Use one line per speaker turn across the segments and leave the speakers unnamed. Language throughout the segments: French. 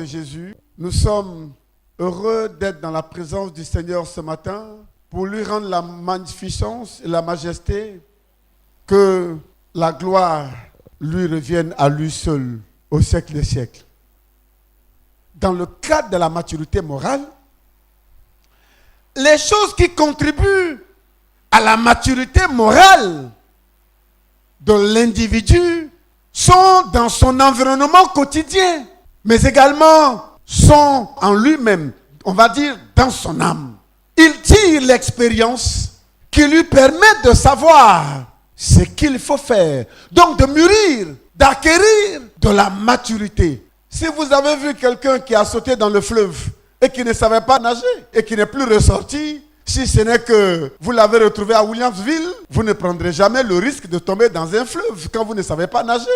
de Jésus, nous sommes heureux d'être dans la présence du Seigneur ce matin pour lui rendre la magnificence et la majesté, que la gloire lui revienne à lui seul au siècle des siècles. Dans le cadre de la maturité morale, les choses qui contribuent à la maturité morale de l'individu sont dans son environnement quotidien, mais également sont en lui-même, on va dire dans son âme. Il tire l'expérience qui lui permet de savoir ce qu'il faut faire, donc de mûrir, d'acquérir de la maturité. Si vous avez vu quelqu'un qui a sauté dans le fleuve et qui ne savait pas nager et qui n'est plus ressorti, si ce n'est que vous l'avez retrouvé à Williamsville, vous ne prendrez jamais le risque de tomber dans un fleuve quand vous ne savez pas nager.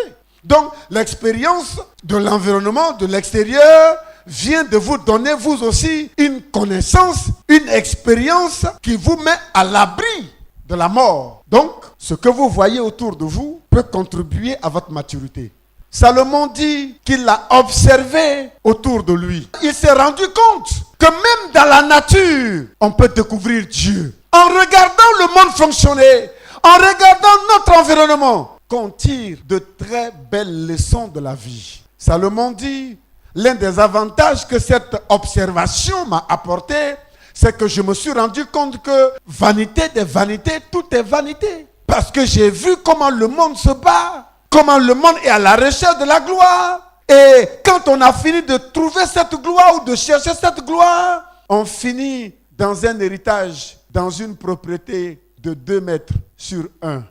Donc, l'expérience de l'environnement, de l'extérieur, vient de vous donner vous aussi une connaissance, une expérience qui vous met à l'abri de la mort. Donc, ce que vous voyez autour de vous peut contribuer à votre maturité. Salomon dit qu'il l'a observé autour de lui. Il s'est rendu compte que même dans la nature, on peut découvrir Dieu. En regardant le monde fonctionner, en regardant notre environnement, qu'on tire de très belles leçons de la vie. Salomon dit, l'un des avantages que cette observation m'a apporté, c'est que je me suis rendu compte que vanité des vanités, tout est vanité. Parce que j'ai vu comment le monde se bat, comment le monde est à la recherche de la gloire. Et quand on a fini de trouver cette gloire ou de chercher cette gloire, on finit dans un héritage, dans une propriété de 2 mètres sur 1.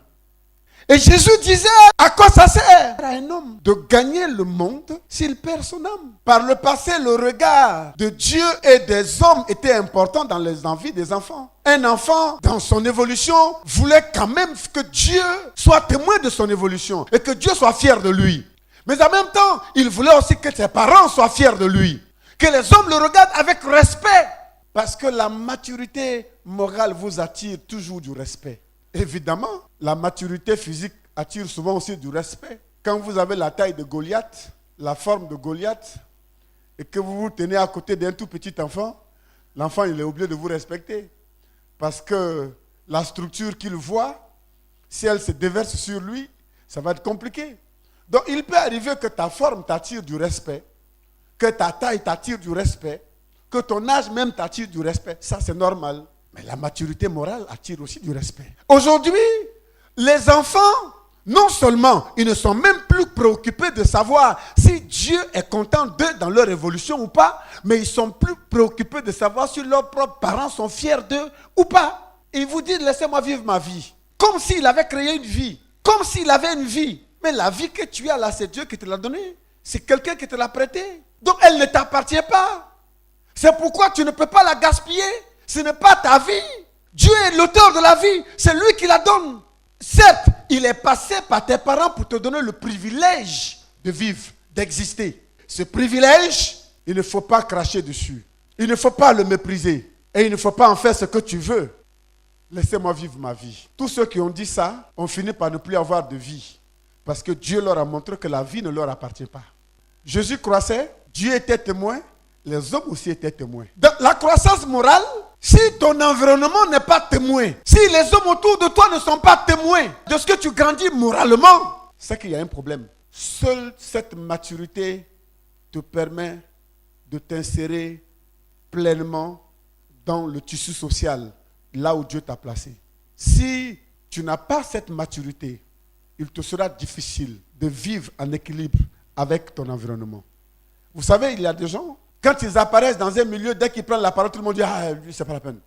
Et Jésus disait, à quoi ça sert à un homme de gagner le monde s'il perd son âme? Par le passé, le regard de Dieu et des hommes était important dans les envies des enfants. Un enfant, dans son évolution, voulait quand même que Dieu soit témoin de son évolution et que Dieu soit fier de lui. Mais en même temps, il voulait aussi que ses parents soient fiers de lui. Que les hommes le regardent avec respect. Parce que la maturité morale vous attire toujours du respect. Évidemment, la maturité physique attire souvent aussi du respect. Quand vous avez la taille de Goliath, la forme de Goliath, et que vous vous tenez à côté d'un tout petit enfant, l'enfant il est obligé de vous respecter. Parce que la structure qu'il voit, si elle se déverse sur lui, ça va être compliqué. Donc il peut arriver que ta forme t'attire du respect, que ta taille t'attire du respect, que ton âge même t'attire du respect. Ça c'est normal. Mais la maturité morale attire aussi du respect. Aujourd'hui, les enfants, non seulement ils ne sont même plus préoccupés de savoir si Dieu est content d'eux dans leur évolution ou pas, mais ils sont plus préoccupés de savoir si leurs propres parents sont fiers d'eux ou pas. Ils vous disent, laissez-moi vivre ma vie. Comme s'il avait créé une vie. Comme s'il avait une vie. Mais la vie que tu as là, c'est Dieu qui te l'a donnée. C'est quelqu'un qui te l'a prêtée. Donc elle ne t'appartient pas. C'est pourquoi tu ne peux pas la gaspiller. Ce n'est pas ta vie. Dieu est l'auteur de la vie. C'est lui qui la donne. Certes, il est passé par tes parents pour te donner le privilège de vivre, d'exister. Ce privilège, il ne faut pas cracher dessus. Il ne faut pas le mépriser. Et il ne faut pas en faire ce que tu veux. Laissez-moi vivre ma vie. Tous ceux qui ont dit ça ont fini par ne plus avoir de vie. Parce que Dieu leur a montré que la vie ne leur appartient pas. Jésus croissait, Dieu était témoin, les hommes aussi étaient témoins. Dans la croissance morale, si ton environnement n'est pas témoin, si les hommes autour de toi ne sont pas témoins de ce que tu grandis moralement, c'est qu'il y a un problème. Seule cette maturité te permet de t'insérer pleinement dans le tissu social, là où Dieu t'a placé. Si tu n'as pas cette maturité, il te sera difficile de vivre en équilibre avec ton environnement. Vous savez, il y a des gens, quand ils apparaissent dans un milieu, dès qu'ils prennent la parole, tout le monde dit « Ah, lui, c'est pas la peine ».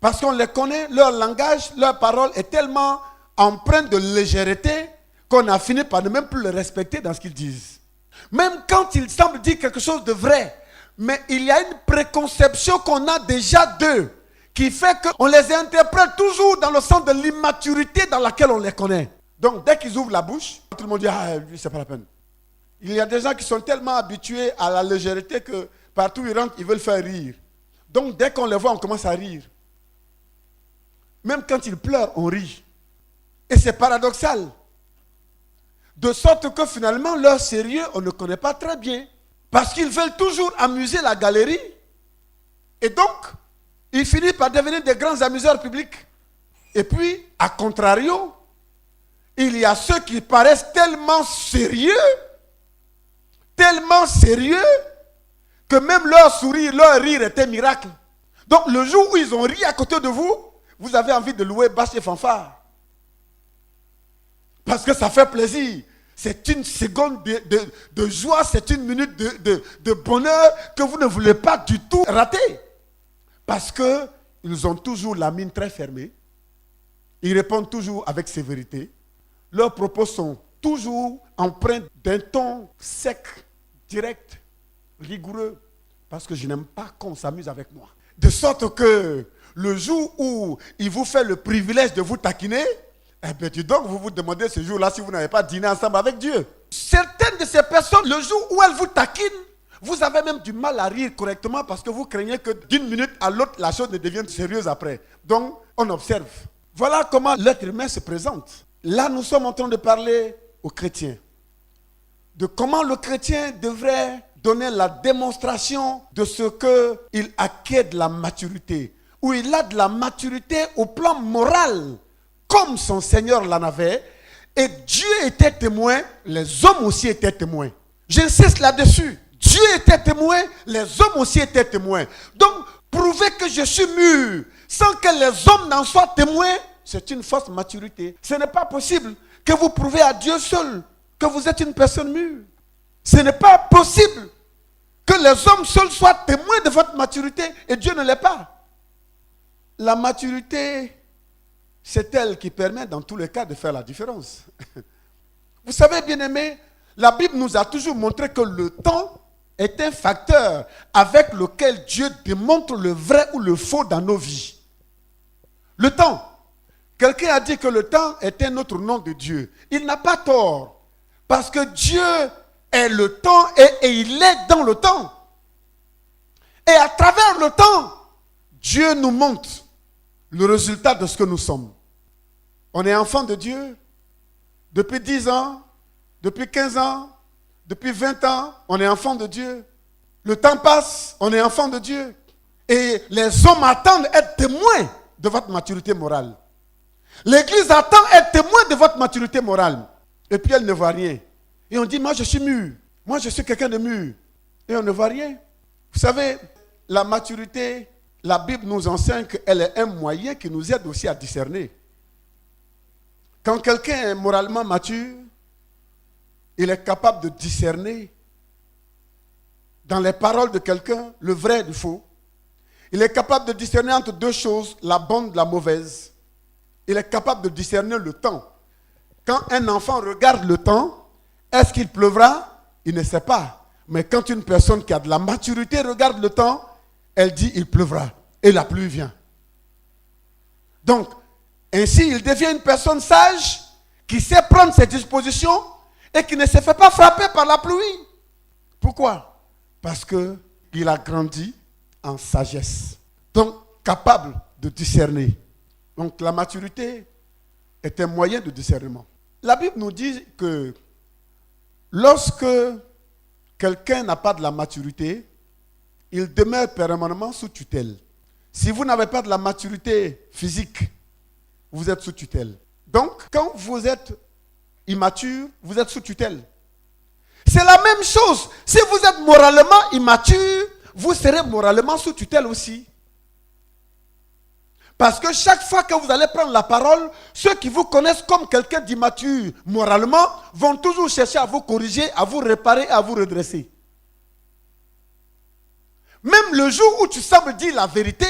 Parce qu'on les connaît, leur langage, leur parole est tellement empreinte de légèreté qu'on a fini par ne même plus les respecter dans ce qu'ils disent. Même quand ils semblent dire quelque chose de vrai, mais il y a une préconception qu'on a déjà d'eux qui fait qu'on les interprète toujours dans le sens de l'immaturité dans laquelle on les connaît. Donc, dès qu'ils ouvrent la bouche, tout le monde dit « Ah, lui, c'est pas la peine ». Il y a des gens qui sont tellement habitués à la légèreté que partout où ils rentrent, ils veulent faire rire. Donc, dès qu'on les voit, on commence à rire. Même quand ils pleurent, on rit. Et c'est paradoxal. De sorte que finalement, leur sérieux, on ne connaît pas très bien. Parce qu'ils veulent toujours amuser la galerie. Et donc, ils finissent par devenir des grands amuseurs publics. Et puis, à contrario, il y a ceux qui paraissent tellement sérieux, que même leur sourire, leur rire est un miracle. Donc, le jour où ils ont ri à côté de vous, vous avez envie de louer basse et fanfare. Parce que ça fait plaisir. C'est une seconde de joie, c'est une minute de bonheur que vous ne voulez pas du tout rater. Parce qu'ils ont toujours la mine très fermée. Ils répondent toujours avec sévérité. Leurs propos sont toujours empreints d'un ton sec, direct, rigoureux. Parce que je n'aime pas qu'on s'amuse avec moi. De sorte que le jour où il vous fait le privilège de vous taquiner, eh bien, donc vous vous demandez ce jour-là si vous n'avez pas dîné ensemble avec Dieu. Certaines de ces personnes, le jour où elles vous taquinent, vous avez même du mal à rire correctement parce que vous craignez que d'une minute à l'autre, la chose ne devienne sérieuse après. Donc, on observe. Voilà comment l'être humain se présente. Là, nous sommes en train de parler aux chrétiens. De comment le chrétien devrait donner la démonstration de ce qu'il acquiert de la maturité. Où il a de la maturité au plan moral, comme son Seigneur l'en avait. Et Dieu était témoin, les hommes aussi étaient témoins. J'insiste là-dessus. Dieu était témoin, les hommes aussi étaient témoins. Donc, prouver que je suis mûr sans que les hommes n'en soient témoins, c'est une fausse maturité. Ce n'est pas possible que vous prouvez à Dieu seul que vous êtes une personne mûre. Ce n'est pas possible que les hommes seuls soient témoins de votre maturité et Dieu ne l'est pas. La maturité, c'est elle qui permet dans tous les cas de faire la différence. Vous savez, bien-aimés, la Bible nous a toujours montré que le temps est un facteur avec lequel Dieu démontre le vrai ou le faux dans nos vies. Le temps. Quelqu'un a dit que le temps est un autre nom de Dieu. Il n'a pas tort. Parce que Dieu est le temps et il est dans le temps. Et à travers le temps, Dieu nous montre le résultat de ce que nous sommes. On est enfant de Dieu depuis 10 ans, depuis 15 ans, depuis 20 ans, on est enfant de Dieu. Le temps passe, on est enfant de Dieu. Et les hommes attendent être témoins de votre maturité morale. L'Église attend être témoin de votre maturité morale. Et puis elle ne voit rien. Et on dit, moi je suis mûr. Moi je suis quelqu'un de mûr. Et on ne voit rien. Vous savez, la maturité, la Bible nous enseigne qu'elle est un moyen qui nous aide aussi à discerner. Quand quelqu'un est moralement mature, il est capable de discerner dans les paroles de quelqu'un le vrai du faux. Il est capable de discerner entre deux choses, la bonne de la mauvaise. Il est capable de discerner le temps. Quand un enfant regarde le temps, est-ce qu'il pleuvra? Il ne sait pas. Mais quand une personne qui a de la maturité regarde le temps, elle dit il pleuvra. Et la pluie vient. Donc, ainsi, il devient une personne sage qui sait prendre ses dispositions et qui ne se fait pas frapper par la pluie. Pourquoi? Parce qu'il a grandi en sagesse. Donc, capable de discerner. Donc, la maturité est un moyen de discernement. La Bible nous dit que lorsque quelqu'un n'a pas de la maturité, il demeure permanemment sous tutelle. Si vous n'avez pas de la maturité physique, vous êtes sous tutelle. Donc, quand vous êtes immature, vous êtes sous tutelle. C'est la même chose. Si vous êtes moralement immature, vous serez moralement sous tutelle aussi. Parce que chaque fois que vous allez prendre la parole, ceux qui vous connaissent comme quelqu'un d'immature moralement vont toujours chercher à vous corriger, à vous réparer, à vous redresser. Même le jour où tu sembles dire la vérité,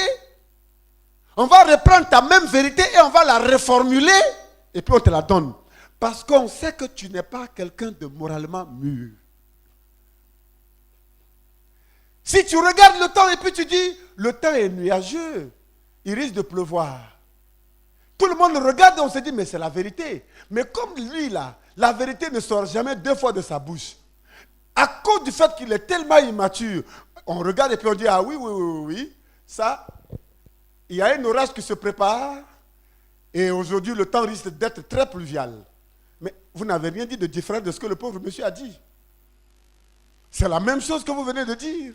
on va reprendre ta même vérité et on va la reformuler et puis on te la donne. Parce qu'on sait que tu n'es pas quelqu'un de moralement mûr. Si tu regardes le temps et puis tu dis, le temps est nuageux, il risque de pleuvoir. Tout le monde le regarde et on se dit, mais c'est la vérité. Mais comme lui là, la vérité ne sort jamais deux fois de sa bouche. À cause du fait qu'il est tellement immature, on regarde et puis on dit, ah oui, ça, il y a un orage qui se prépare et aujourd'hui le temps risque d'être très pluvial. Mais vous n'avez rien dit de différent de ce que le pauvre monsieur a dit. C'est la même chose que vous venez de dire.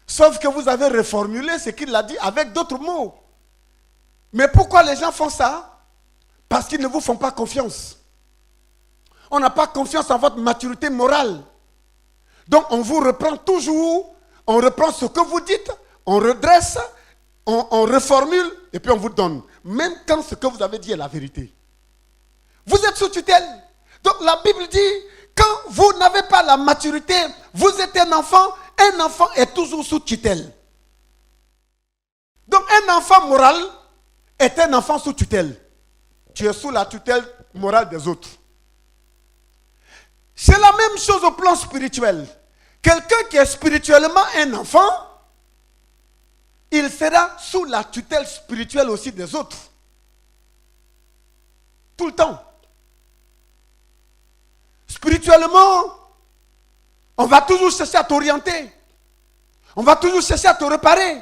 Sauf que vous avez reformulé ce qu'il a dit avec d'autres mots. Mais pourquoi les gens font ça? Parce qu'ils ne vous font pas confiance. On n'a pas confiance en votre maturité morale. Donc on vous reprend toujours, on reprend ce que vous dites, on redresse, on reformule et puis on vous donne. Même quand ce que vous avez dit est la vérité. Vous êtes sous tutelle. Donc la Bible dit, quand vous n'avez pas la maturité, vous êtes un enfant est toujours sous tutelle. Donc un enfant moral est un enfant sous tutelle. Tu es sous la tutelle morale des autres. C'est la même chose au plan spirituel. Quelqu'un qui est spirituellement un enfant, il sera sous la tutelle spirituelle aussi des autres. Tout le temps. Spirituellement, on va toujours chercher à t'orienter. On va toujours chercher à te réparer.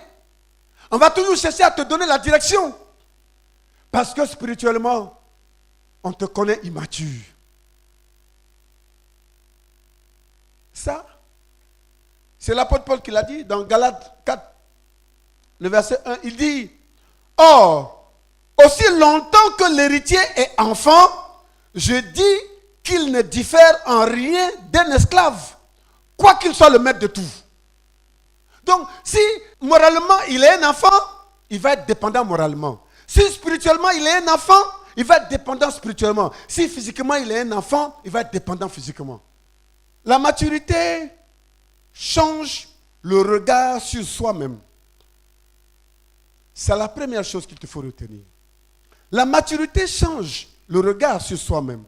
On va toujours chercher à te donner la direction. Parce que spirituellement, on te connaît immature. Ça, c'est l'apôtre Paul qui l'a dit dans Galates 4, le verset 1. Il dit, « Or, aussi longtemps que l'héritier est enfant, je dis qu'il ne diffère en rien d'un esclave, quoi qu'il soit le maître de tout. » Donc, si moralement il est un enfant, il va être dépendant moralement. Si spirituellement il est un enfant, il va être dépendant spirituellement. Si physiquement il est un enfant, il va être dépendant physiquement. La maturité change le regard sur soi-même. C'est la première chose qu'il te faut retenir. La maturité change le regard sur soi-même.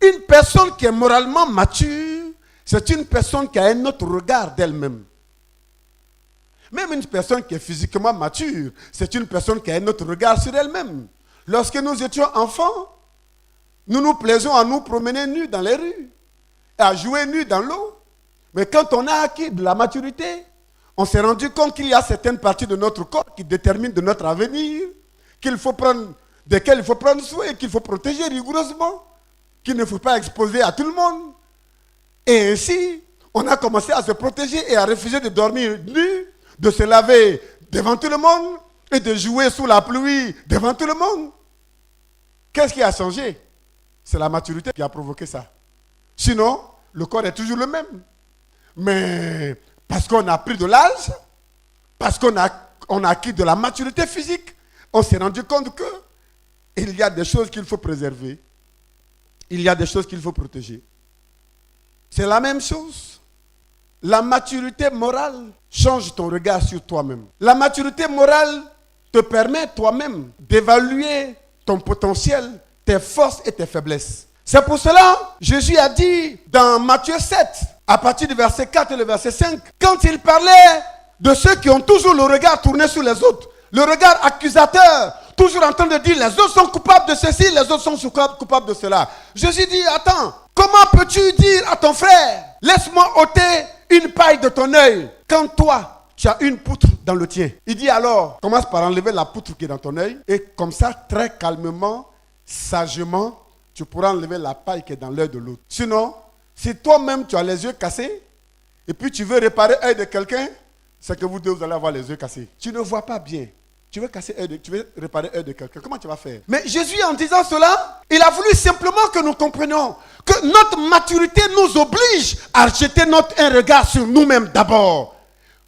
Une personne qui est moralement mature, c'est une personne qui a un autre regard d'elle-même. Même une personne qui est physiquement mature, c'est une personne qui a un autre regard sur elle-même. Lorsque nous étions enfants, nous nous plaisions à nous promener nus dans les rues, et à jouer nus dans l'eau. Mais quand on a acquis de la maturité, on s'est rendu compte qu'il y a certaines parties de notre corps qui déterminent de notre avenir, desquelles il faut prendre soin et qu'il faut protéger rigoureusement, qu'il ne faut pas exposer à tout le monde. Et ainsi, on a commencé à se protéger et à refuser de dormir nu, de se laver devant tout le monde et de jouer sous la pluie devant tout le monde. Qu'est-ce qui a changé? C'est la maturité qui a provoqué ça. Sinon, le corps est toujours le même. Mais parce qu'on a pris de l'âge, parce qu'on a acquis de la maturité physique, on s'est rendu compte qu'il y a des choses qu'il faut préserver. Il y a des choses qu'il faut protéger. C'est la même chose. La maturité morale change ton regard sur toi-même. La maturité morale te permet toi-même d'évaluer ton potentiel, tes forces et tes faiblesses. C'est pour cela, Jésus a dit dans Matthieu 7, à partir du verset 4 et le verset 5, quand il parlait de ceux qui ont toujours le regard tourné sur les autres, le regard accusateur, toujours en train de dire les autres sont coupables de ceci, les autres sont coupables de cela. Jésus dit, attends, comment peux-tu dire à ton frère, laisse-moi ôter une paille de ton œil, quand toi, tu as une poutre dans le tien. Il dit alors, commence par enlever la poutre qui est dans ton œil, et comme ça, très calmement, sagement, tu pourras enlever la paille qui est dans l'œil de l'autre. Sinon, si toi-même tu as les yeux cassés, et puis tu veux réparer l'œil de quelqu'un, c'est que vous deux, vous allez avoir les yeux cassés. Tu ne vois pas bien. Tu veux réparer l'œil de quelqu'un. Comment tu vas faire? Mais Jésus, en disant cela, il a voulu simplement que nous comprenions que notre maturité nous oblige à jeter un regard sur nous-mêmes d'abord.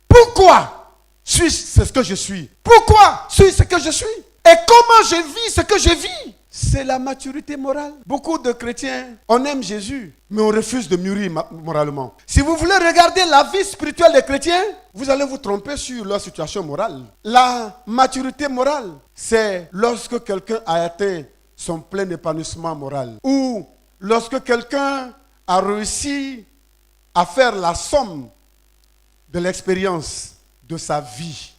Pourquoi suis-je ce que je suis? Pourquoi suis-je ce que je suis? Et comment je vis ce que je vis? C'est la maturité morale. Beaucoup de chrétiens, on aime Jésus, mais on refuse de mûrir moralement. Si vous voulez regarder la vie spirituelle des chrétiens, vous allez vous tromper sur leur situation morale. La maturité morale, c'est lorsque quelqu'un a atteint son plein épanouissement moral. Ou lorsque quelqu'un a réussi à faire la somme de l'expérience de sa vie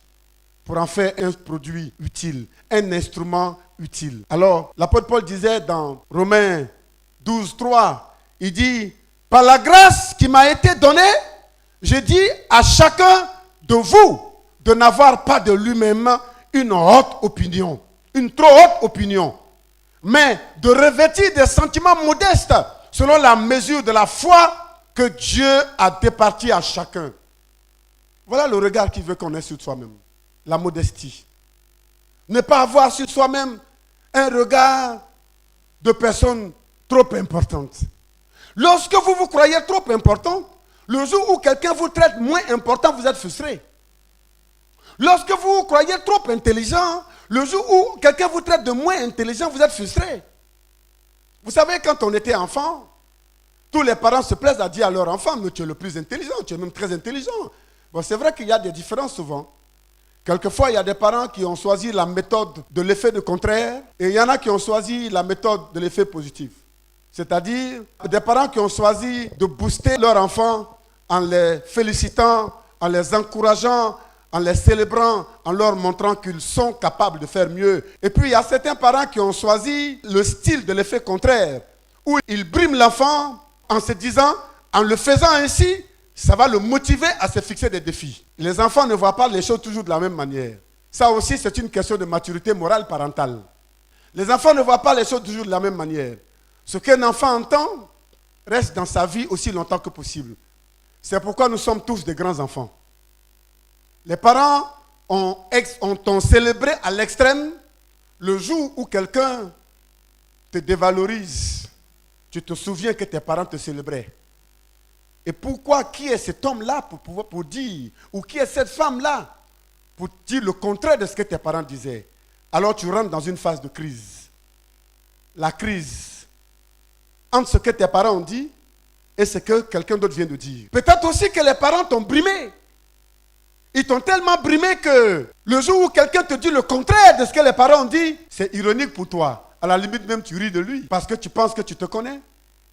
pour en faire un produit utile, un instrument utile. Alors, l'apôtre Paul disait dans Romains 12, 3, il dit, par la grâce qui m'a été donnée, je dis à chacun de vous de n'avoir pas de lui-même une haute opinion, une trop haute opinion, mais de revêtir des sentiments modestes selon la mesure de la foi que Dieu a départi à chacun. Voilà le regard qu'il veut qu'on ait sur soi-même. La modestie. Ne pas avoir sur soi-même un regard de personne trop importante. Lorsque vous vous croyez trop important, le jour où quelqu'un vous traite moins important, vous êtes frustré. Lorsque vous vous croyez trop intelligent, le jour où quelqu'un vous traite de moins intelligent, vous êtes frustré. Vous savez, quand on était enfant, tous les parents se plaisent à dire à leur enfant, mais tu es le plus intelligent, tu es même très intelligent. Bon, c'est vrai qu'il y a des différences souvent. Quelquefois, il y a des parents qui ont choisi la méthode de l'effet de contraire et il y en a qui ont choisi la méthode de l'effet positif. C'est-à-dire des parents qui ont choisi de booster leur enfant en les félicitant, en les encourageant, en les célébrant, en leur montrant qu'ils sont capables de faire mieux. Et puis, il y a certains parents qui ont choisi le style de l'effet contraire, où ils briment l'enfant en se disant, en le faisant ainsi, ça va le motiver à se fixer des défis. Les enfants ne voient pas les choses toujours de la même manière. Ça aussi, c'est une question de maturité morale parentale. Les enfants ne voient pas les choses toujours de la même manière. Ce qu'un enfant entend reste dans sa vie aussi longtemps que possible. C'est pourquoi nous sommes tous des grands enfants. Les parents ont célébré à l'extrême le jour où quelqu'un te dévalorise. Tu te souviens que tes parents te célébraient. Et pourquoi, qui est cet homme-là pour dire, ou qui est cette femme-là pour dire le contraire de ce que tes parents disaient? Alors tu rentres dans une phase de crise. La crise entre ce que tes parents ont dit et ce que quelqu'un d'autre vient de dire. Peut-être aussi que les parents t'ont brimé. Ils t'ont tellement brimé que le jour où quelqu'un te dit le contraire de ce que les parents ont dit, c'est ironique pour toi. À la limite même, tu ris de lui parce que tu penses que tu te connais.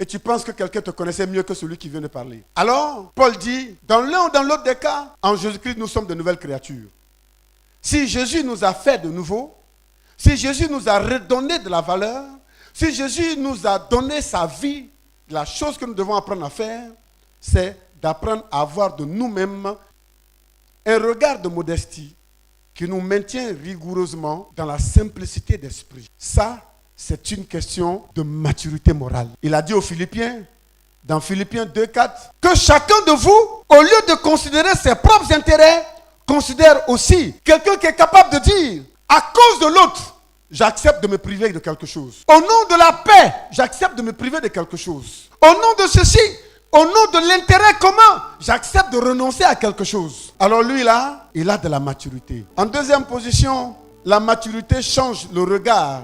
Et tu penses que quelqu'un te connaissait mieux que celui qui vient de parler. Alors, Paul dit, dans l'un ou dans l'autre des cas, en Jésus-Christ, nous sommes de nouvelles créatures. Si Jésus nous a fait de nouveau, si Jésus nous a redonné de la valeur, si Jésus nous a donné sa vie, la chose que nous devons apprendre à faire, c'est d'apprendre à avoir de nous-mêmes un regard de modestie qui nous maintient rigoureusement dans la simplicité d'esprit. Ça, c'est une question de maturité morale. Il a dit aux Philippiens, dans Philippiens 2:4, que chacun de vous, au lieu de considérer ses propres intérêts, considère aussi quelqu'un qui est capable de dire, à cause de l'autre, j'accepte de me priver de quelque chose. Au nom de la paix, j'accepte de me priver de quelque chose. Au nom de ceci, au nom de l'intérêt commun, j'accepte de renoncer à quelque chose. Alors lui là, il a de la maturité. En deuxième position, la maturité change le regard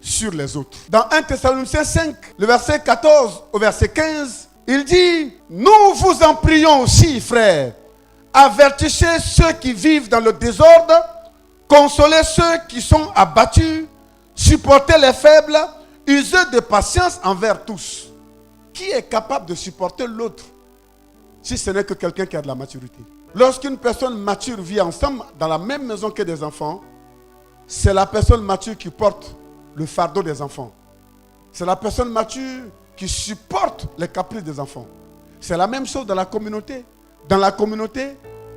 sur les autres. Dans 1 Thessaloniciens 5, le verset 14 au verset 15, il dit, nous vous en prions aussi, frères, avertissez ceux qui vivent dans le désordre, consolez ceux qui sont abattus, supportez les faibles, usez de patience envers tous. Qui est capable de supporter l'autre si ce n'est que quelqu'un qui a de la maturité? Lorsqu'une personne mature vit ensemble dans la même maison que des enfants, c'est la personne mature qui porte le fardeau des enfants. C'est la personne mature qui supporte les caprices des enfants. C'est la même chose dans la communauté. Dans la communauté,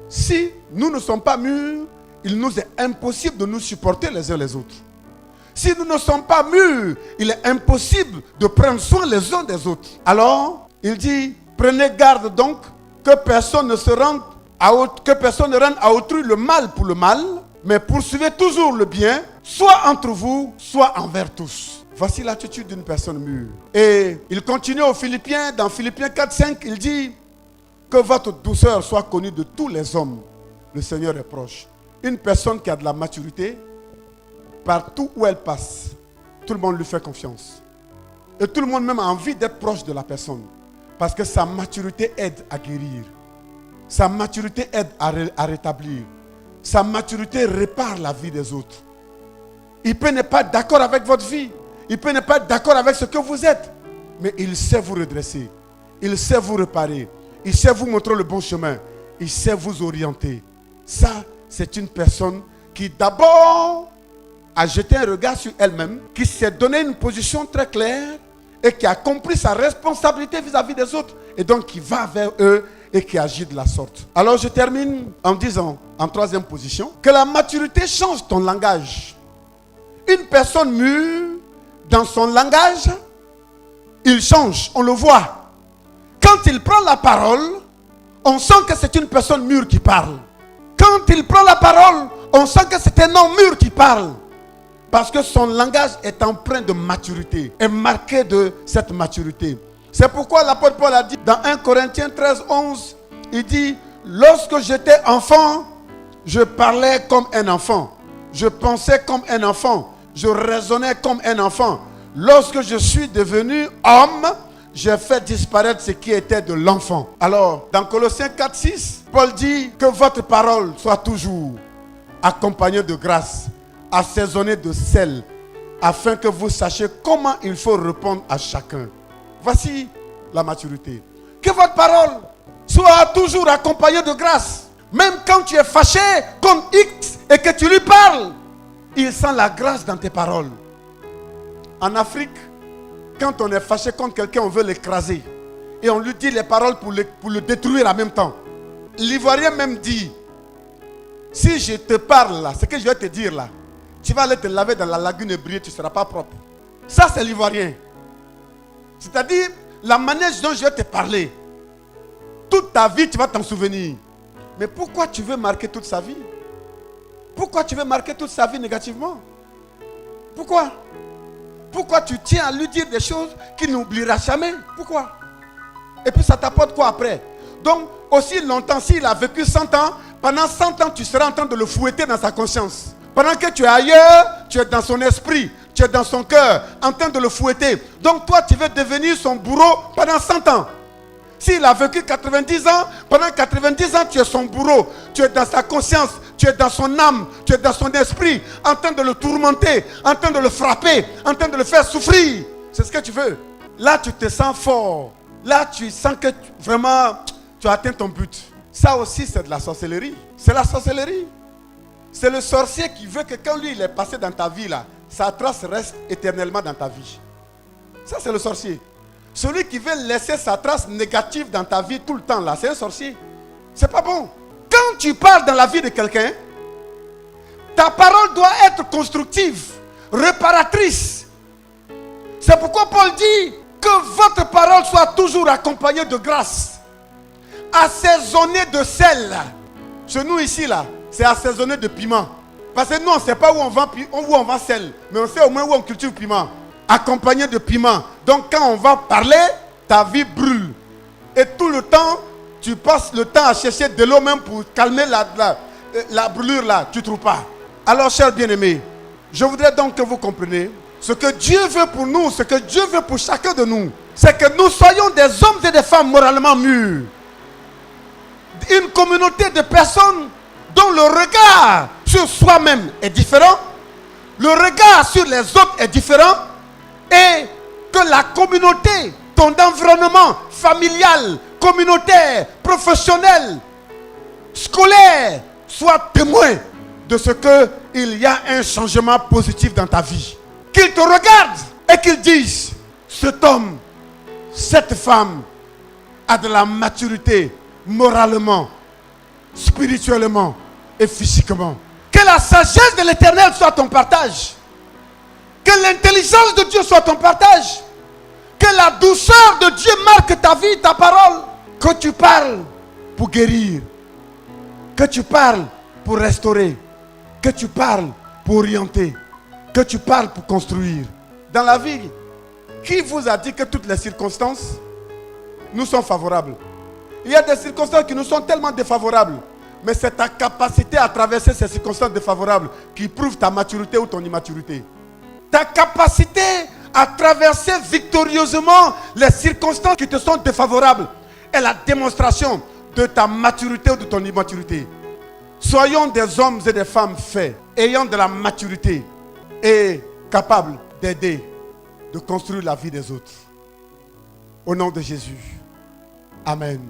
si nous ne sommes pas mûrs, il nous est impossible de nous supporter les uns les autres. Si nous ne sommes pas mûrs, il est impossible de prendre soin les uns des autres. Alors, il dit, prenez garde donc que personne ne rende à autrui le mal pour le mal, mais poursuivez toujours le bien, soit entre vous, soit envers tous. Voici l'attitude d'une personne mûre. Et il continue aux Philippiens, dans Philippiens 4:5, il dit que votre douceur soit connue de tous les hommes. Le Seigneur est proche. Une personne qui a de la maturité, partout où elle passe, tout le monde lui fait confiance. Et tout le monde même a envie d'être proche de la personne. Parce que sa maturité aide à guérir. Sa maturité aide à rétablir. Sa maturité répare la vie des autres. Il peut ne pas être d'accord avec votre vie. Il peut ne pas être d'accord avec ce que vous êtes. Mais il sait vous redresser. Il sait vous réparer. Il sait vous montrer le bon chemin. Il sait vous orienter. Ça, c'est une personne qui d'abord a jeté un regard sur elle-même, qui s'est donné une position très claire et qui a compris sa responsabilité vis-à-vis des autres. Et donc qui va vers eux et qui agit de la sorte. Alors je termine en disant, en troisième position, que la maturité change ton langage. Une personne mûre, dans son langage, il change, on le voit. quand il prend la parole, on sent que c'est une personne mûre qui parle. Quand il prend la parole, on sent que c'est un homme mûr qui parle. Parce que son langage est empreint de maturité, est marqué de cette maturité. C'est pourquoi l'apôtre Paul a dit dans 1 Corinthiens 13, 11, il dit, lorsque j'étais enfant, je parlais comme un enfant. Je pensais comme un enfant. Je raisonnais comme un enfant. Lorsque je suis devenu homme, j'ai fait disparaître ce qui était de l'enfant. Alors, dans Colossiens 4, 6, Paul dit que votre parole soit toujours accompagnée de grâce, assaisonnée de sel, afin que vous sachiez comment il faut répondre à chacun. Voici la maturité. Que votre parole soit toujours accompagnée de grâce. Même quand tu es fâché contre X et que tu lui parles, il sent la grâce dans tes paroles. En Afrique, quand on est fâché contre quelqu'un, on veut l'écraser. Et on lui dit les paroles pour le détruire en même temps. L'Ivoirien même dit, si je te parle là, ce que je vais te dire là, tu vas aller te laver dans la lagune et briller, tu ne seras pas propre. Ça c'est l'Ivoirien. C'est-à-dire, la manière dont je vais te parler, toute ta vie tu vas t'en souvenir. Mais pourquoi tu veux marquer toute sa vie? Pourquoi tu veux marquer toute sa vie négativement? Pourquoi? Pourquoi tu tiens à lui dire des choses qu'il n'oubliera jamais? Pourquoi? Et puis ça t'apporte quoi après? Donc, aussi longtemps, s'il a vécu 100 ans, pendant 100 ans, tu seras en train de le fouetter dans sa conscience. Pendant que tu es ailleurs, tu es dans son esprit, tu es dans son cœur, en train de le fouetter. Donc toi, tu veux devenir son bourreau pendant 100 ans. S'il a vécu 90 ans, pendant 90 ans, tu es son bourreau. Tu es dans sa conscience, tu es dans son âme, tu es dans son esprit, en train de le tourmenter, en train de le frapper, en train de le faire souffrir. C'est ce que tu veux. Là, tu te sens fort. Là, tu sens que vraiment, tu as atteint ton but. Ça aussi, c'est de la sorcellerie. C'est la sorcellerie. C'est le sorcier qui veut que quand lui, il est passé dans ta vie, là, sa trace reste éternellement dans ta vie. Ça, c'est le sorcier. Celui qui veut laisser sa trace négative dans ta vie tout le temps, là, c'est un sorcier. C'est pas bon. Quand tu parles dans la vie de quelqu'un, ta parole doit être constructive, réparatrice. C'est pourquoi Paul dit que votre parole soit toujours accompagnée de grâce, assaisonnée de sel. Chez nous ici, là, c'est assaisonné de piment. Parce que nous, on ne sait pas où on vend sel, mais on sait au moins où on cultive piment. Accompagné de piment. Donc quand on va parler, ta vie brûle. Et tout le temps, tu passes le temps à chercher de l'eau même pour calmer la brûlure là. Tu ne trouves pas. Alors, chers bien-aimés, je voudrais donc que vous compreniez ce que Dieu veut pour nous, ce que Dieu veut pour chacun de nous. C'est que nous soyons des hommes et des femmes moralement mûrs. Une communauté de personnes dont le regard sur soi-même est différent. Le regard sur les autres est différent. Et que la communauté, ton environnement familial, communautaire, professionnel, scolaire, soit témoin de ce qu'il y a un changement positif dans ta vie. Qu'ils te regardent et qu'ils disent, cet homme, cette femme a de la maturité moralement, spirituellement et physiquement. Que la sagesse de l'Éternel soit ton partage. Que l'intelligence de Dieu soit ton partage. Que la douceur de Dieu marque ta vie, ta parole. Que tu parles pour guérir. Que tu parles pour restaurer. Que tu parles pour orienter. Que tu parles pour construire. Dans la vie, qui vous a dit que toutes les circonstances nous sont favorables? Il y a des circonstances qui nous sont tellement défavorables. Mais c'est ta capacité à traverser ces circonstances défavorables qui prouve ta maturité ou ton immaturité. Ta capacité à traverser victorieusement les circonstances qui te sont défavorables est la démonstration de ta maturité ou de ton immaturité. Soyons des hommes et des femmes faits, ayant de la maturité et capables d'aider, de construire la vie des autres. Au nom de Jésus. Amen.